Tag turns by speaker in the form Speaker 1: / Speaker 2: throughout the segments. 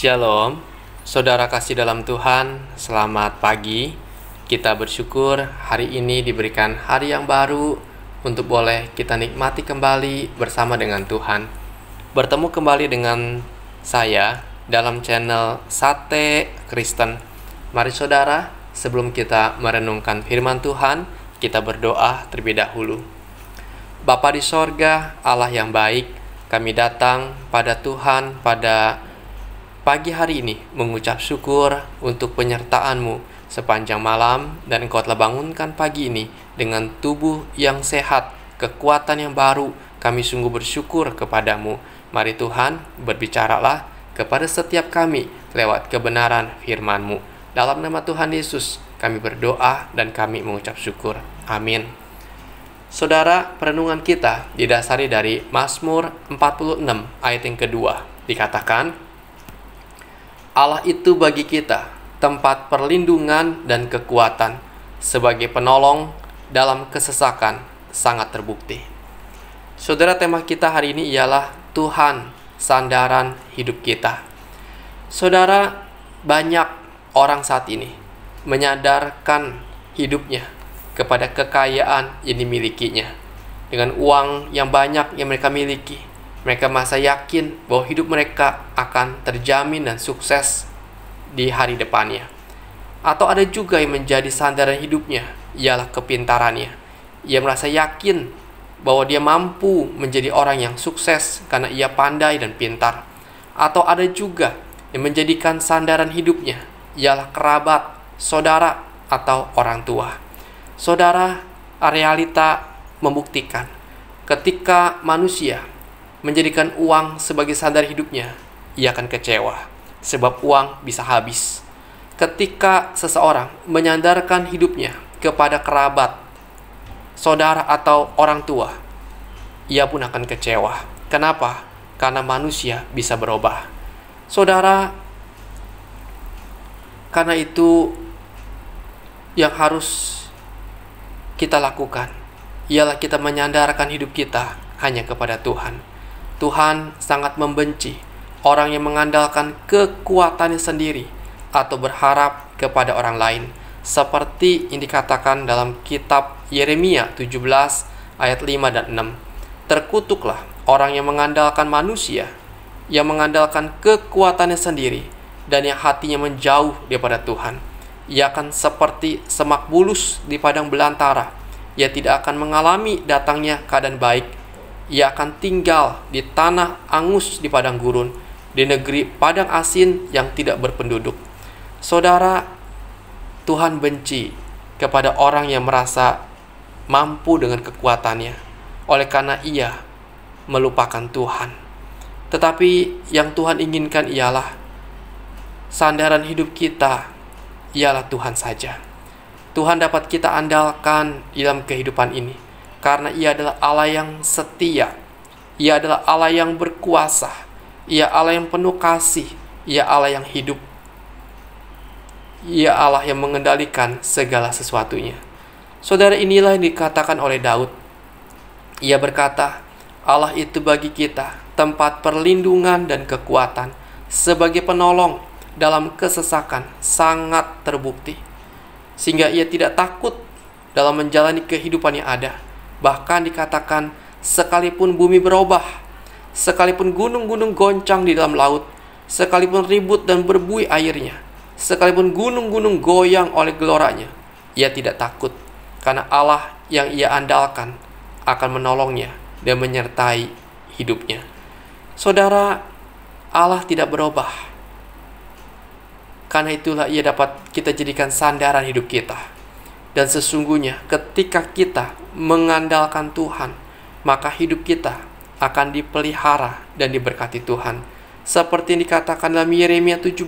Speaker 1: Shalom, saudara kasih dalam Tuhan, selamat pagi. Kita bersyukur hari ini diberikan hari yang baru untuk boleh kita nikmati kembali bersama dengan Tuhan. Bertemu kembali dengan saya dalam channel Sate Kristen. Mari saudara, sebelum kita merenungkan firman Tuhan, kita berdoa terlebih dahulu. Bapa di sorga, Allah yang baik, kami datang pada Tuhan pada pagi hari ini mengucap syukur untuk penyertaan-Mu sepanjang malam, dan Engkau telah bangunkan pagi ini dengan tubuh yang sehat, kekuatan yang baru. Kami sungguh bersyukur kepadamu. Mari Tuhan, berbicaralah kepada setiap kami lewat kebenaran firman-Mu. Dalam nama Tuhan Yesus kami berdoa dan kami mengucap syukur. Amin. Saudara, perenungan kita didasari dari Mazmur 46 ayat yang kedua. Dikatakan, Allah itu bagi kita tempat perlindungan dan kekuatan, sebagai penolong dalam kesesakan sangat terbukti. Saudara, tema kita hari ini ialah Tuhan, sandaran hidup kita. Saudara, banyak orang saat ini menyandarkan hidupnya kepada kekayaan yang dimilikinya. Dengan uang yang banyak yang mereka miliki, mereka merasa yakin bahwa hidup mereka akan terjamin dan sukses di hari depannya. Atau ada juga yang menjadi sandaran hidupnya ialah kepintarannya. Ia merasa yakin bahwa dia mampu menjadi orang yang sukses karena ia pandai dan pintar. Atau ada juga yang menjadikan sandaran hidupnya ialah kerabat, saudara, atau orang tua. Saudara, realita membuktikan ketika manusia menjadikan uang sebagai sandar hidupnya, ia akan kecewa, sebab uang bisa habis. Ketika seseorang menyandarkan hidupnya kepada kerabat, saudara, atau orang tua, ia pun akan kecewa. Kenapa? Karena manusia bisa berubah. Saudara, karena itu yang harus kita lakukan ialah kita menyandarkan hidup kita hanya kepada Tuhan. Tuhan sangat membenci orang yang mengandalkan kekuatannya sendiri atau berharap kepada orang lain, seperti yang dikatakan dalam kitab Yeremia 17 ayat 5 dan 6. Terkutuklah orang yang mengandalkan manusia, yang mengandalkan kekuatannya sendiri, dan yang hatinya menjauh daripada Tuhan. Ia akan seperti semak bulus di padang belantara. Ia tidak akan mengalami datangnya keadaan baik. Ia akan tinggal di tanah angus di padang gurun, di negeri padang asin yang tidak berpenduduk. Saudara, Tuhan benci kepada orang yang merasa mampu dengan kekuatannya, oleh karena ia melupakan Tuhan. Tetapi yang Tuhan inginkan ialah sandaran hidup kita ialah Tuhan saja. Tuhan dapat kita andalkan dalam kehidupan ini, karena Ia adalah Allah yang setia. Ia adalah Allah yang berkuasa. Ia Allah yang penuh kasih. Ia Allah yang hidup. Ia Allah yang mengendalikan segala sesuatunya. Saudara, inilah yang dikatakan oleh Daud. Ia berkata, Allah itu bagi kita tempat perlindungan dan kekuatan, sebagai penolong dalam kesesakan sangat terbukti. Sehingga ia tidak takut dalam menjalani kehidupan yang ada. Bahkan dikatakan, sekalipun bumi berubah, sekalipun gunung-gunung goncang di dalam laut, sekalipun ribut dan berbuih airnya, sekalipun gunung-gunung goyang oleh geloranya, ia tidak takut, karena Allah yang ia andalkan akan menolongnya dan menyertai hidupnya. Saudara, Allah tidak berubah. Karena itulah ia dapat kita jadikan sandaran hidup kita. Dan sesungguhnya ketika kita mengandalkan Tuhan, maka hidup kita akan dipelihara dan diberkati Tuhan. Seperti yang dikatakan dalam Yeremia 17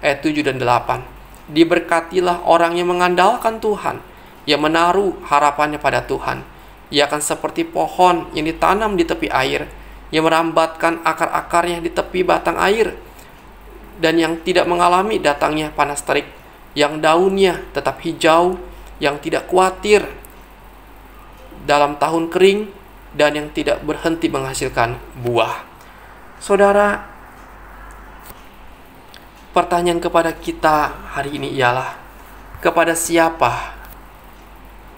Speaker 1: ayat 7 dan 8. Diberkatilah orang yang mengandalkan Tuhan, yang menaruh harapannya pada Tuhan. Ia akan seperti pohon yang ditanam di tepi air, yang merambatkan akar-akarnya di tepi batang air, dan yang tidak mengalami datangnya panas terik, yang daunnya tetap hijau, yang tidak khawatir dalam tahun kering, dan yang tidak berhenti menghasilkan buah. Saudara, Pertanyaan kepada kita hari ini ialah, kepada siapa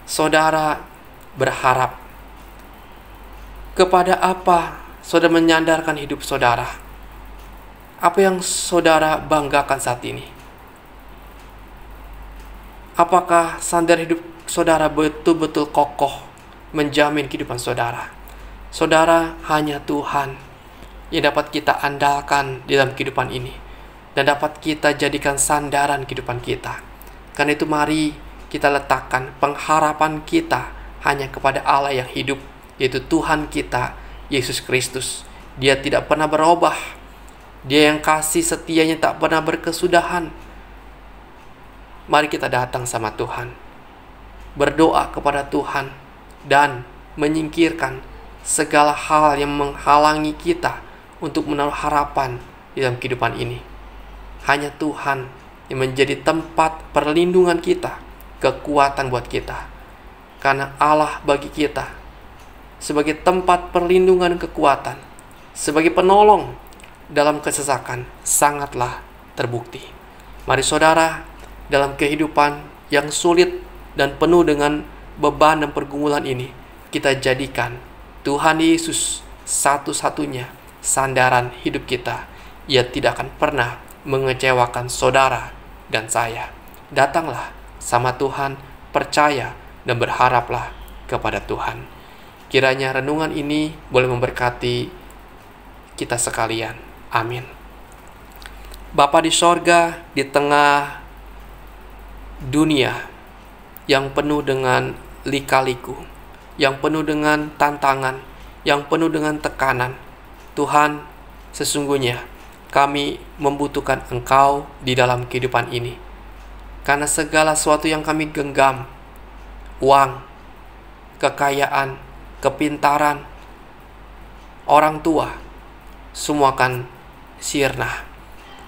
Speaker 1: saudara berharap? Kepada apa saudara menyandarkan hidup saudara? Apa yang saudara banggakan saat ini? Apakah sandar hidup saudara betul-betul kokoh menjamin kehidupan saudara? Saudara, hanya Tuhan yang dapat kita andalkan di dalam kehidupan ini dan dapat kita jadikan sandaran kehidupan kita. Karena itu mari kita letakkan pengharapan kita hanya kepada Allah yang hidup, yaitu Tuhan kita, Yesus Kristus. Dia tidak pernah berubah. Dia yang kasih setianya tak pernah berkesudahan. Mari kita datang sama Tuhan, berdoa kepada Tuhan, dan menyingkirkan segala hal yang menghalangi kita untuk menaruh harapan di dalam kehidupan ini. Hanya Tuhan yang menjadi tempat perlindungan kita, kekuatan buat kita. Karena Allah bagi kita sebagai tempat perlindungan kekuatan, sebagai penolong dalam kesesakan, sangatlah terbukti. Mari saudara, dalam kehidupan yang sulit dan penuh dengan beban dan pergumulan ini, kita jadikan Tuhan Yesus satu-satunya sandaran hidup kita. Ia tidak akan pernah mengecewakan saudara dan saya. Datanglah sama Tuhan, percaya dan berharaplah kepada Tuhan. Kiranya renungan ini boleh memberkati kita sekalian. Amin. Bapa di sorga, di tengah dunia yang penuh dengan lika-liku, yang penuh dengan tantangan, yang penuh dengan tekanan, Tuhan, sesungguhnya kami membutuhkan Engkau di dalam kehidupan ini. Karena segala sesuatu yang kami genggam, uang, kekayaan, kepintaran, orang tua, semua akan sirna.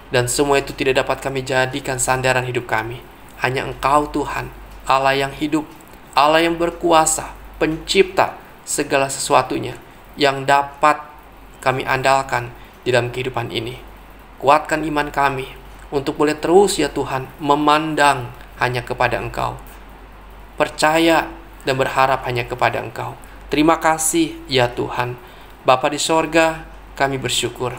Speaker 1: Dan semua itu tidak dapat kami jadikan sandaran hidup kami. Hanya Engkau Tuhan, Allah yang hidup, Allah yang berkuasa, pencipta segala sesuatunya, yang dapat kami andalkan di dalam kehidupan ini. Kuatkan iman kami untuk boleh terus ya Tuhan memandang hanya kepada Engkau, percaya dan berharap hanya kepada Engkau. Terima kasih ya Tuhan. Bapa di sorga, kami bersyukur.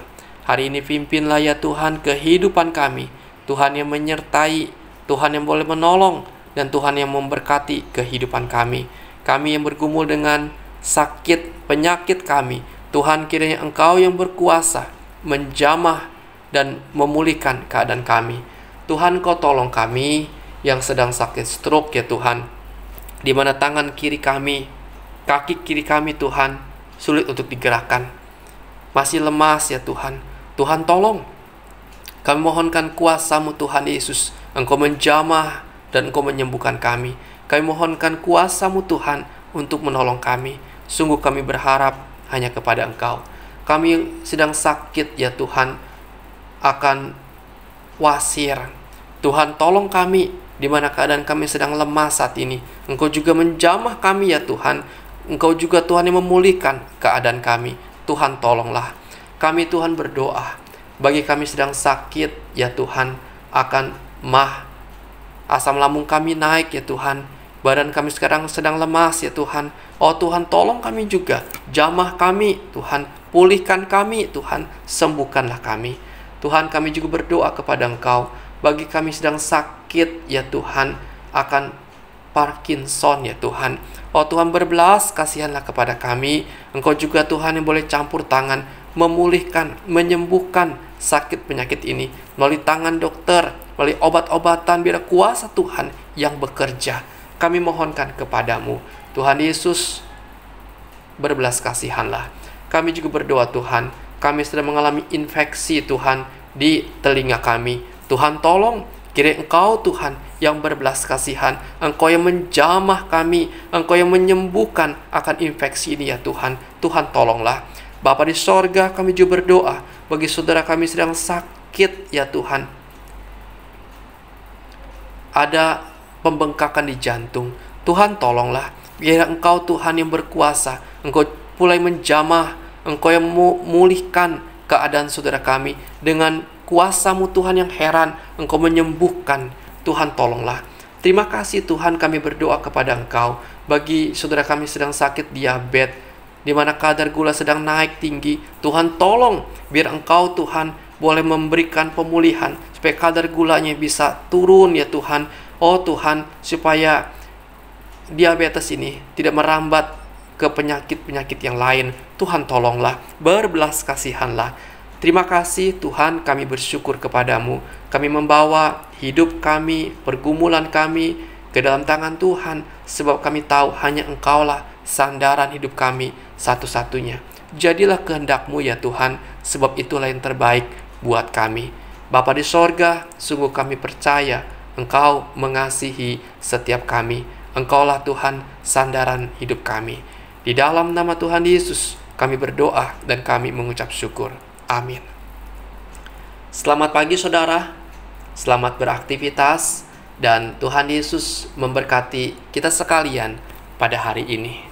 Speaker 1: Hari ini pimpinlah ya Tuhan kehidupan kami. Tuhan yang menyertai, Tuhan yang boleh menolong, dan Tuhan yang memberkati kehidupan kami. Kami yang bergumul dengan sakit, penyakit kami, Tuhan, kiranya Engkau yang berkuasa menjamah dan memulihkan keadaan kami. Tuhan, Kau tolong kami yang sedang sakit stroke ya Tuhan, di mana tangan kiri kami, kaki kiri kami Tuhan, sulit untuk digerakkan, masih lemas ya Tuhan. Tuhan tolong, kami mohonkan kuasa-Mu Tuhan Yesus, Engkau menjamah dan Engkau menyembuhkan kami. Kami mohonkan kuasa-Mu Tuhan untuk menolong kami. Sungguh kami berharap hanya kepada Engkau. Kami sedang sakit ya Tuhan, akan wasir. Tuhan tolong kami di mana keadaan kami sedang lemah saat ini. Engkau juga menjamah kami ya Tuhan. Engkau juga Tuhan yang memulihkan keadaan kami. Tuhan tolonglah. Kami Tuhan berdoa bagi kami sedang sakit ya Tuhan, akan asam lambung kami naik ya Tuhan, badan kami sekarang sedang lemas ya Tuhan. Oh Tuhan, tolong kami juga, jamah kami Tuhan, pulihkan kami Tuhan, sembuhkanlah kami. Tuhan, kami juga berdoa kepada Engkau bagi kami sedang sakit ya Tuhan, akan Parkinson ya Tuhan. Oh Tuhan, berbelas kasihanlah kepada kami. Engkau juga Tuhan yang boleh campur tangan, memulihkan, menyembuhkan sakit penyakit ini melalui tangan dokter, melalui obat-obatan, biar kuasa Tuhan yang bekerja. Kami mohonkan kepadamu Tuhan Yesus, berbelas kasihanlah. Kami juga berdoa Tuhan, kami sedang mengalami infeksi Tuhan di telinga kami. Tuhan tolong, kiranya Engkau Tuhan yang berbelas kasihan, Engkau yang menjamah kami, Engkau yang menyembuhkan akan infeksi ini ya Tuhan. Tuhan tolonglah. Bapa di sorga, kami juga berdoa bagi saudara kami sedang sakit ya Tuhan, ada pembengkakan di jantung. Tuhan tolonglah, biar Engkau Tuhan yang berkuasa, Engkau mulai menjamah, Engkau yang memulihkan keadaan saudara kami dengan kuasa-Mu Tuhan yang heran, Engkau menyembuhkan. Tuhan tolonglah. Terima kasih Tuhan, kami berdoa kepada Engkau bagi saudara kami sedang sakit diabetes, di mana kadar gula sedang naik tinggi. Tuhan tolong, biar Engkau Tuhan boleh memberikan pemulihan, supaya kadar gulanya bisa turun ya Tuhan. Oh Tuhan, supaya diabetes ini tidak merambat ke penyakit-penyakit yang lain. Tuhan tolonglah, berbelas kasihanlah. Terima kasih Tuhan, kami bersyukur kepadamu. Kami membawa hidup kami, pergumulan kami ke dalam tangan Tuhan, sebab kami tahu hanya Engkaulah sandaran hidup kami satu-satunya. Jadilah kehendak-Mu ya Tuhan, sebab itulah yang terbaik buat kami. Bapa di sorga, sungguh kami percaya Engkau mengasihi setiap kami. Engkaulah Tuhan sandaran hidup kami. Di dalam nama Tuhan Yesus kami berdoa dan kami mengucap syukur. Amin. Selamat pagi saudara, selamat beraktivitas, dan Tuhan Yesus memberkati kita sekalian pada hari ini.